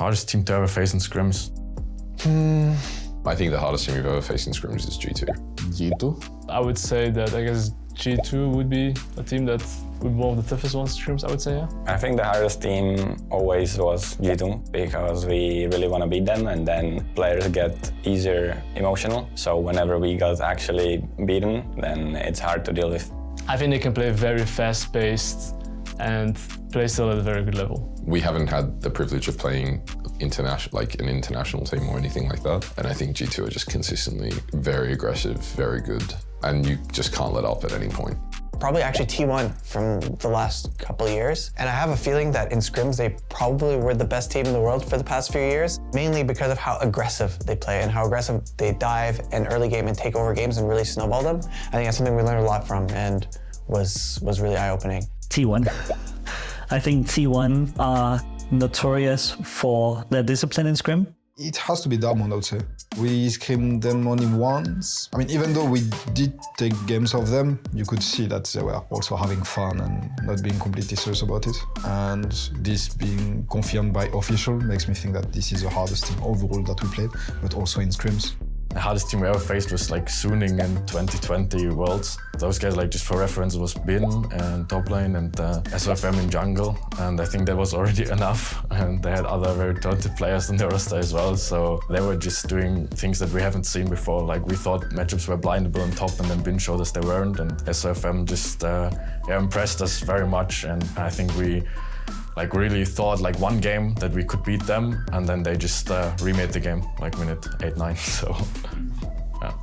Hardest team to ever face in scrims. I think the hardest team we've ever faced in scrims is G2. G2? I would say that I guess G2 would be a team that would be one of the toughest ones scrims, I would say, yeah. I think the hardest team always was G2 because we really want to beat them and then players get easier emotional. So whenever we got actually beaten, then it's hard to deal with. I think they can play very fast-paced and play still at a very good level. We haven't had the privilege of playing like an international team or anything like that. And I think G2 are just consistently very aggressive, very good. And you just can't let up at any point. Probably actually T1 from the last couple of years. And I have a feeling that in scrims, they probably were the best team in the world for the past few years, mainly because of how aggressive they play and how aggressive they dive in early game and take over games and really snowball them. I think that's something we learned a lot from and was really eye-opening. T1. I think T1 are notorious for their discipline in scrim. It has to be Diamond, I would say. We scrimmed them only once. I mean, even though we did take games of them, you could see that they were also having fun and not being completely serious about it. And this being confirmed by official makes me think that this is the hardest team overall that we played, but also in scrims. The hardest team we ever faced was like Suning in 2020 Worlds. Those guys, like just for reference, was Bin and top lane and SOFM in jungle. And I think that was already enough. And they had other very talented players on their roster as well. So they were just doing things that we haven't seen before. Like we thought matchups were blindable on top and then Bin showed us they weren't. And SOFM just impressed us very much. And I think we really thought like one game that we could beat them, and then they just remade the game like minute 8-9. So yeah.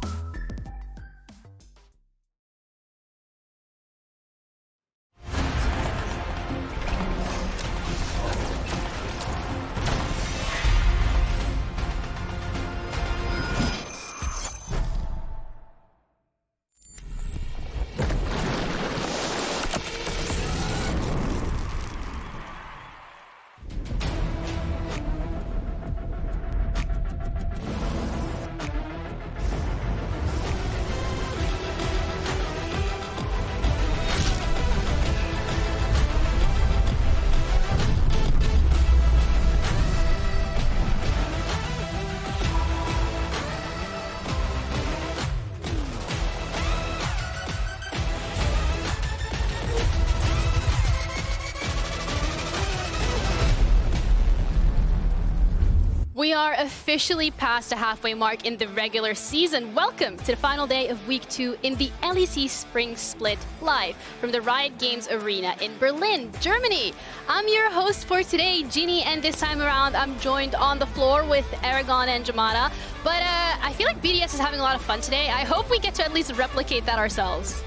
We are officially past the halfway mark in the regular season. Welcome to the final day of week 2 in the LEC Spring Split live from the Riot Games Arena in Berlin, Germany. I'm your host for today, Ginny, and this time around I'm joined on the floor with Aragon and Jamada. But I feel like BDS is having a lot of fun today. I hope we get to at least replicate that ourselves.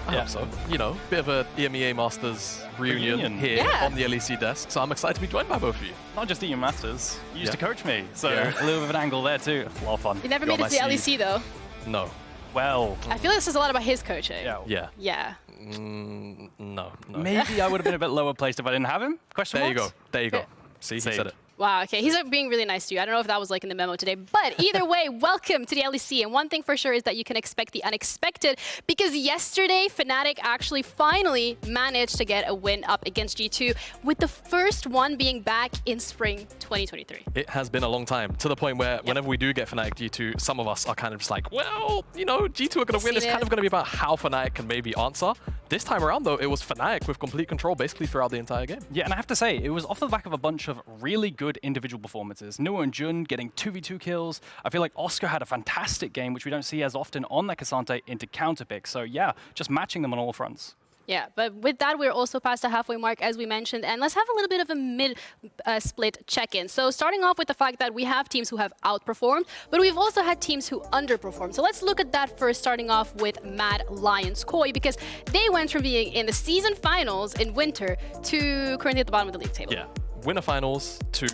I hope so. You know, bit of a EMEA Masters reunion here on the LEC desk, so I'm excited to be joined by both of you. Not just EMEA Masters, you used to coach me, so a little bit of an angle there too. A lot of fun. You never made it to the LEC though. No. Well. I feel like this says a lot about his coaching. Yeah. No. Maybe I would have been a bit lower placed if I didn't have him? Question marks? There you go. See, he said it. Wow, okay, he's being really nice to you. I don't know if that was like in the memo today, but either way, welcome to the LEC. And one thing for sure is that you can expect the unexpected, because yesterday, Fnatic actually finally managed to get a win up against G2, with the first one being back in spring 2023. It has been a long time, to the point where whenever we do get Fnatic G2, some of us are kind of just like, well, you know, G2 are going to win. It's kind of going to be about how Fnatic can maybe answer. This time around, though, it was Fnatic with complete control basically throughout the entire game. Yeah, and I have to say, it was off the back of a bunch of really good individual performances. Nuo and Jun getting 2v2 kills. I feel like Oscar had a fantastic game, which we don't see as often on that Cassante into counterpick. So yeah, just matching them on all fronts. Yeah, but with that, we're also past the halfway mark, as we mentioned, and let's have a little bit of a mid-split check-in. So starting off with the fact that we have teams who have outperformed, but we've also had teams who underperformed. So let's look at that first, starting off with Mad Lions Koi, because they went from being in the season finals in winter to currently at the bottom of the league table. Yeah. Winter finals to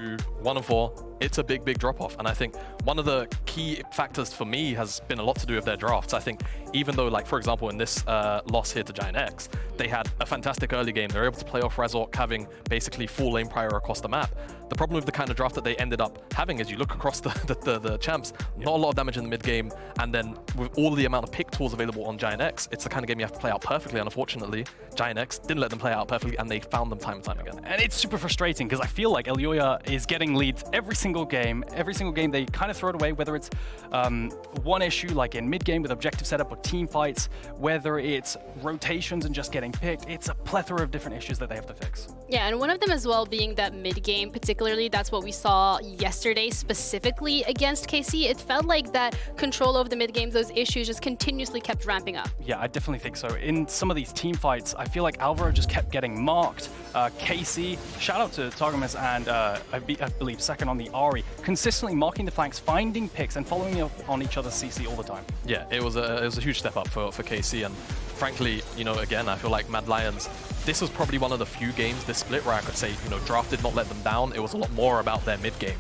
1-4 it's a big drop-off. And I think one of the key factors for me has been a lot to do with their drafts. I think even though, like, for example, in this loss here to Giant X, they had a fantastic early game. They were able to play off Razork, having basically full lane prior across the map. The problem with the kind of draft that they ended up having is you look across the champs, not a lot of damage in the mid game, and then with all the amount of pick tools available on Giant X, it's the kind of game you have to play out perfectly. And unfortunately, Giant X didn't let them play out perfectly, and they found them time and time again. And it's super frustrating because I feel like Elyoya is getting leads every single game. Every single game they kind of throw it away, whether it's one issue like in mid game with objective setup or team fights, whether it's rotations and just getting picked. It's a plethora of different issues that they have to fix. Yeah, and one of them as well being that mid game, particularly that's what we saw yesterday specifically against KC. It felt like that control over the mid game, those issues just continuously kept ramping up. Yeah, I definitely think so. In some of these team fights, I feel like Alvaro just kept getting marked. KC, shout out to Targamas and I believe second on the Ari, consistently marking the flanks, finding picks and following up on each other's CC all the time. Yeah, it was a huge step up for KC, and frankly, you know, again, I feel like Mad Lions, this was probably one of the few games this split where I could say, you know, draft did not let them down. It was a lot more about their mid game,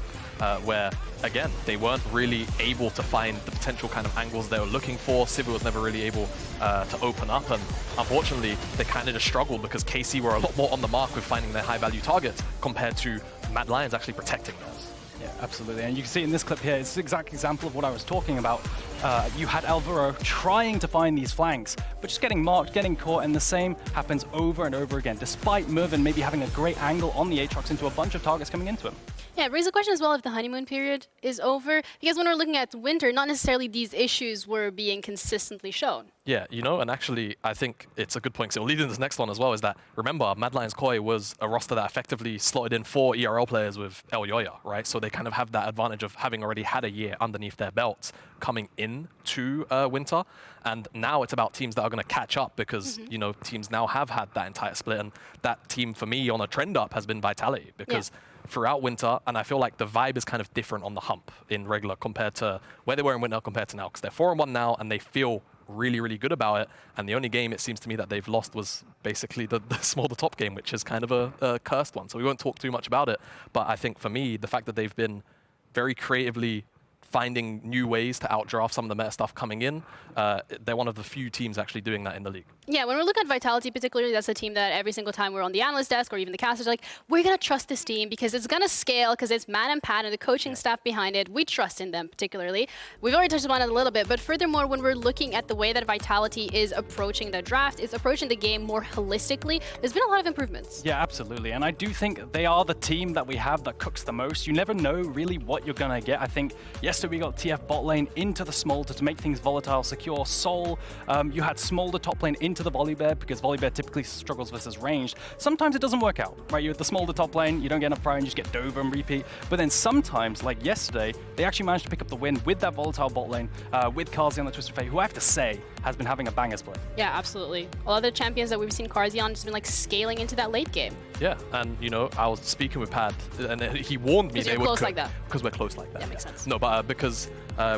where again, they weren't really able to find the potential kind of angles they were looking for. Civi was never really able to open up, and unfortunately, they kind of just struggled because KC were a lot more on the mark with finding their high value targets compared to Mad Lions actually protecting theirs. Yeah, absolutely. And you can see in this clip here, it's the exact example of what I was talking about. You had Alvaro trying to find these flanks, but just getting marked, getting caught, and the same happens over and over again, despite Mervin maybe having a great angle on the Aatrox into a bunch of targets coming into him. Yeah, it raises a question as well if the honeymoon period is over, because when we're looking at winter, not necessarily these issues were being consistently shown. Yeah, you know, and actually, I think it's a good point. So we'll lead into this next one as well, is that, remember, Mad Lions Koi was a roster that effectively slotted in 4 ERL players with Elyoya, right? So they kind of have that advantage of having already had a year underneath their belts coming in to winter. And now it's about teams that are going to catch up because, you know, teams now have had that entire split. And that team, for me, on a trend up has been Vitality because throughout winter, and I feel like the vibe is kind of different on the hump in regular compared to where they were in winter compared to now, because they're 4-1 now and they feel really, really good about it. And the only game it seems to me that they've lost was basically the small the top game, which is kind of a cursed one. So we won't talk too much about it. But I think for me, the fact that they've been very creatively finding new ways to outdraft some of the meta stuff coming in, they're one of the few teams actually doing that in the league. Yeah, when we look at Vitality particularly, that's a team that every single time we're on the analyst desk or even the casters, like, we're going to trust this team because it's going to scale, because it's Matt and Pat and the coaching staff behind it. We trust in them particularly. We've already touched upon it a little bit, but furthermore, when we're looking at the way that Vitality is approaching the draft, is approaching the game more holistically, there's been a lot of improvements. Yeah, absolutely. And I do think they are the team that we have that cooks the most. You never know really what you're going to get. I think yesterday we got TF bot lane into the Smolder to make things volatile, secure. Soul, you had Smolder top lane into the Volibear because Volibear typically struggles versus ranged. Sometimes it doesn't work out, right? You're at the Smolder top lane, you don't get enough prior and you just get Dover and repeat. But then sometimes, like yesterday, they actually managed to pick up the win with that volatile bot lane, with Kazi on the Twisted Fate, who I have to say has been having a banger split. Yeah, absolutely. A lot of the champions that we've seen Kazi on has been like scaling into that late game. Yeah, and you know, I was speaking with Pad, and he warned me they would close like that. Because we're close like that. That makes sense. No, but because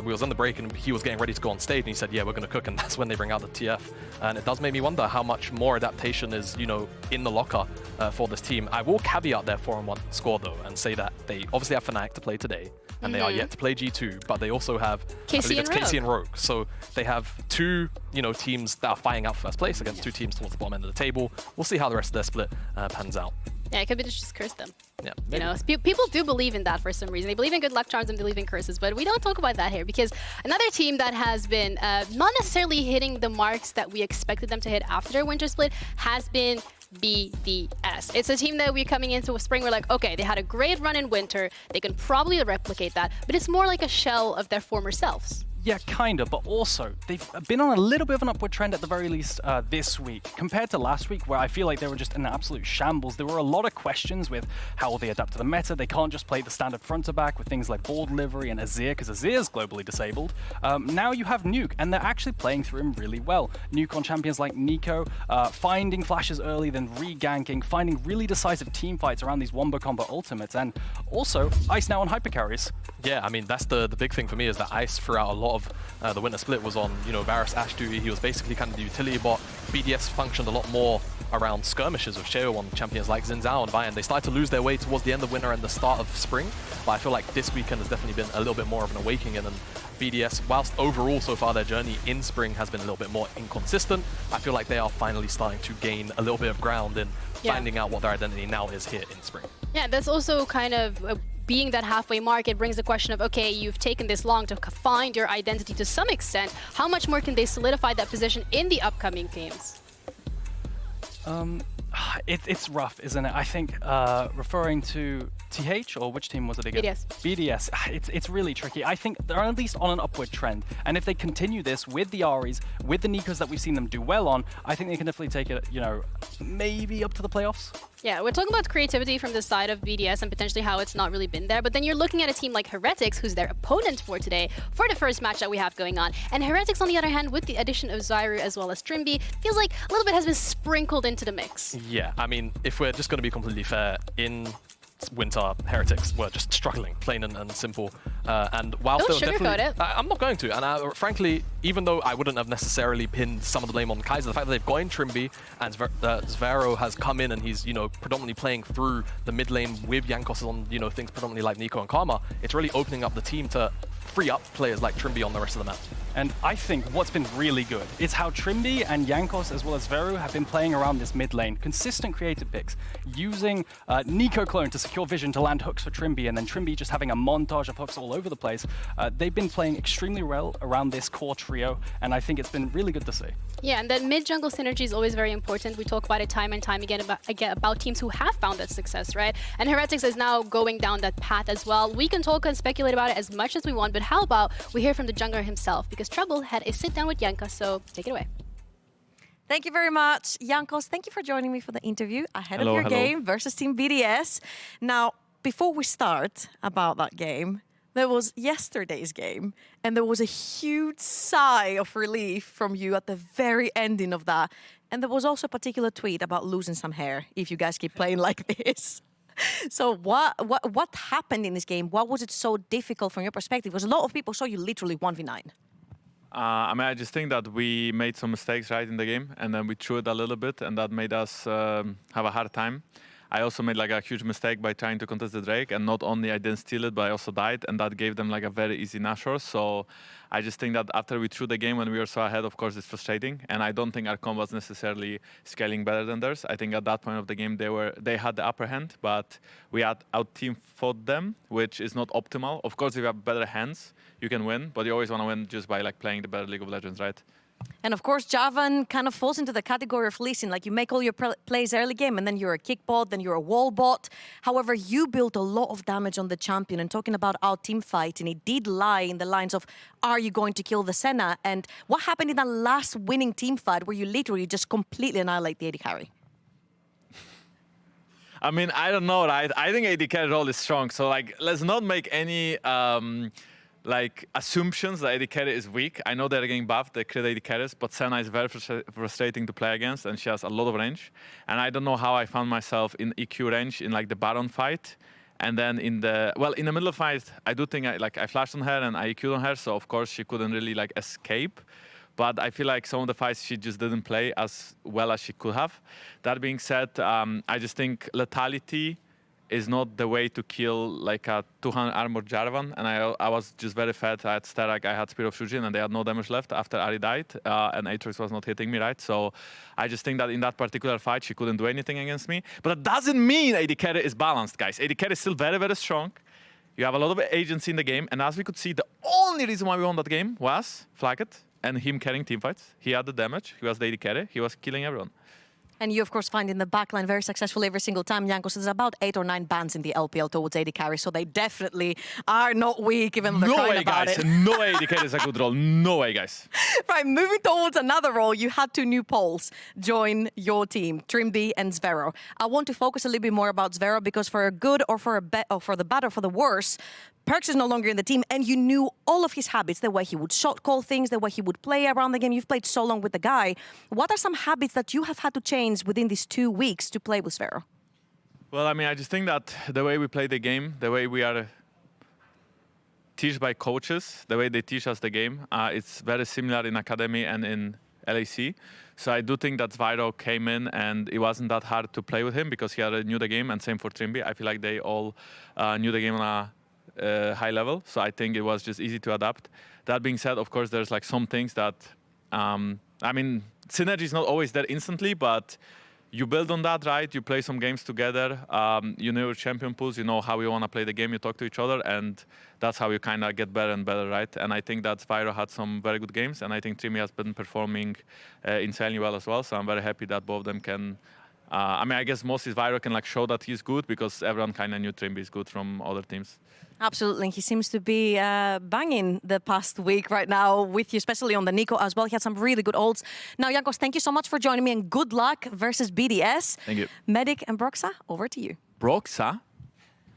we was on the break and he was getting ready to go on stage, and he said, "Yeah, we're going to cook," and that's when they bring out the TF. And it does make me wonder how much more adaptation is, you know, in the locker for this team. I will caveat their 4-1 score though, and say that they obviously have Fnatic to play today, and they are yet to play G2, but they also have KC and Rogue. So they have two, you know, teams that are fighting out first place against two teams towards the bottom end of the table. We'll see how the rest of their split pans out. Yeah, it could be just curse them. Yeah, you know, people do believe in that for some reason. They believe in good luck charms and believe in curses, but we don't talk about that here because another team that has been not necessarily hitting the marks that we expected them to hit after their winter split has been BDS. It's a team that we're coming into a spring. We're like, okay, they had a great run in winter. They can probably replicate that, but it's more like a shell of their former selves. Yeah, kind of, but also they've been on a little bit of an upward trend at the very least this week. Compared to last week, where I feel like they were just in an absolute shambles, there were a lot of questions with how will they adapt to the meta. They can't just play the standard front-to-back with things like ball delivery and Azir, because Azir's globally disabled. Now you have Nuke, and they're actually playing through him really well. Nuke on champions like Nico, finding flashes early, then re-ganking, finding really decisive team fights around these wombo combo ultimates, and also Ice now on hyper carries. Yeah, I mean, that's the big thing for me is that Ice throughout a lot of the winter split was on, you know, Varus Ashe duty. He was basically kind of the utility bot. BDS functioned a lot more around skirmishes with Sheo on champions like Xin Zhao and Vian. They started to lose their way towards the end of winter and the start of spring, but I feel like this weekend has definitely been a little bit more of an awakening, and BDS, whilst overall so far their journey in spring has been a little bit more inconsistent, I feel like they are finally starting to gain a little bit of ground in finding out what their identity now is here in spring. Yeah, that's also kind of being that halfway mark. It brings the question of, okay, you've taken this long to find your identity to some extent. How much more can they solidify that position in the upcoming games? It's rough, isn't it? I think referring to TH, or which team was it again? BDS. BDS. It's really tricky. I think they're at least on an upward trend. And if they continue this with the Aries, with the Nikos that we've seen them do well on, I think they can definitely take it, you know, maybe up to the playoffs. Yeah, we're talking about creativity from the side of BDS and potentially how it's not really been there. But then you're looking at a team like Heretics, who's their opponent for today, for the first match that we have going on. And Heretics, on the other hand, with the addition of Zyru as well as Trimby, feels like a little bit has been sprinkled into the mix. Yeah, I mean, if we're just going to be completely fair, in winter, Heretics were just struggling, plain and simple. And whilst Don't sugarcoat it. I'm not going to. And frankly, even though I wouldn't have necessarily pinned some of the blame on Kaiser, the fact that they've got in Trimby and Zvero has come in and he's, you know, predominantly playing through the mid lane with Jankos on, you know, things predominantly like Nico and Karma, it's really opening up the team to free up players like Trimby on the rest of the map. And I think what's been really good is how Trimby and Jankos as well as Veru have been playing around this mid lane. Consistent creative picks, using Nico clone to secure vision to land hooks for Trimby, and then Trimby just having a montage of hooks all over the place. They've been playing extremely well around this core trio, and I think it's been really good to see. Yeah, and that mid-jungle synergy is always very important. We talk about it time and time again about teams who have found that success, right? And Heretics is now going down that path as well. We can talk and speculate about it as much as we want, but how about we hear from the jungler himself? Because Trouble had a sit-down with Jankos, so take it away. Thank you very much, Jankos. Thank you for joining me for the interview ahead of your game versus Team BDS. Now, before we start about that game, there was yesterday's game, and there was a huge sigh of relief from you at the very ending of that. And there was also a particular tweet about losing some hair if you guys keep playing like this. So what happened in this game? What was it so difficult from your perspective? Because a lot of people saw you literally 1v9. I mean, I just think that we made some mistakes right in the game, and then we threw it a little bit, and that made us have a hard time. I also made like a huge mistake by trying to contest the Drake, and not only I didn't steal it, but I also died, and that gave them like a very easy Nashor. So I just think that after we threw the game when we were so ahead, of course, it's frustrating, and I don't think our combo was necessarily scaling better than theirs. I think at that point of the game they had the upper hand, but we had out-team fought them, which is not optimal. Of course, if you have better hands, you can win, but you always want to win just by like playing the better League of Legends, right? And of course, Javan kind of falls into the category of Lee Sin. Like, you make all your plays early game, and then you're a kick bot, then you're a wall bot. However, you built a lot of damage on the champion. And talking about our team fight, and it did lie in the lines of, are you going to kill the Senna? And what happened in that last winning team fight where you literally just completely annihilate the AD carry? I mean, I don't know, right? I think AD carry role is strong. So like, let's not make any like assumptions that AD carry is weak. I know they're getting buffed, they create AD carries, but Senna is very frustrating to play against, and she has a lot of range. And I don't know how I found myself in EQ range in like the Baron fight. And then in the middle of the fight, I do think I flashed on her and I EQ'd on her, so of course she couldn't really like escape. But I feel like some of the fights she just didn't play as well as she could have. That being said, I just think lethality is not the way to kill like a 200 armor Jarvan, and I was just very fat. I had Starak, I had Spear of Shujin, and they had no damage left after Ari died, and Aatrox was not hitting me, right? So I just think that in that particular fight, she couldn't do anything against me. But that doesn't mean AD carry is balanced, guys. AD carry is still very, very strong. You have a lot of agency in the game, and as we could see, the only reason why we won that game was FLICKR and him carrying teamfights. He had the damage, he was the AD carry, he was killing everyone. And you, of course, find in the backline very successful every single time. Jankos, there's about 8 or 9 bans in the LPL towards AD carry, so they definitely are not weak, even though they're crying about it. No way AD carry is a good role. No way, guys. Right, moving towards another role, you had 2 new Poles join your team, Trimby and Zvero. I want to focus a little bit more about Zvero, because for a good or for the bad or for the worse, Perks is no longer in the team, and you knew all of his habits, the way he would shot call things, the way he would play around the game. You've played so long with the guy. What are some habits that you have had to change within these 2 weeks to play with Zvero? Well, I mean, I just think that the way we play the game, the way we are taught by coaches, the way they teach us the game, it's very similar in academy and in LEC. So I do think that Spyro came in and it wasn't that hard to play with him because he already knew the game, and same for Trimby. I feel like they all knew the game on a high level. So I think it was just easy to adapt. That being said, of course, there's like some things that, I mean, synergy is not always there instantly, but you build on that, right? You play some games together. You know your champion pools. You know how you want to play the game. You talk to each other, and that's how you kind of get better and better, right? And I think that Spyro had some very good games, and I think Trimby has been performing insanely well as well. So I'm very happy that both of them can. I mean, I guess mostly Spyro can like show that he's good because everyone kind of knew Trimby is good from other teams. Absolutely. He seems to be banging the past week right now with you, especially on the Nico as well. He had some really good ults. Now, Jankos, thank you so much for joining me, and good luck versus BDS. Thank you. Medic and Broxa, over to you. Broxa?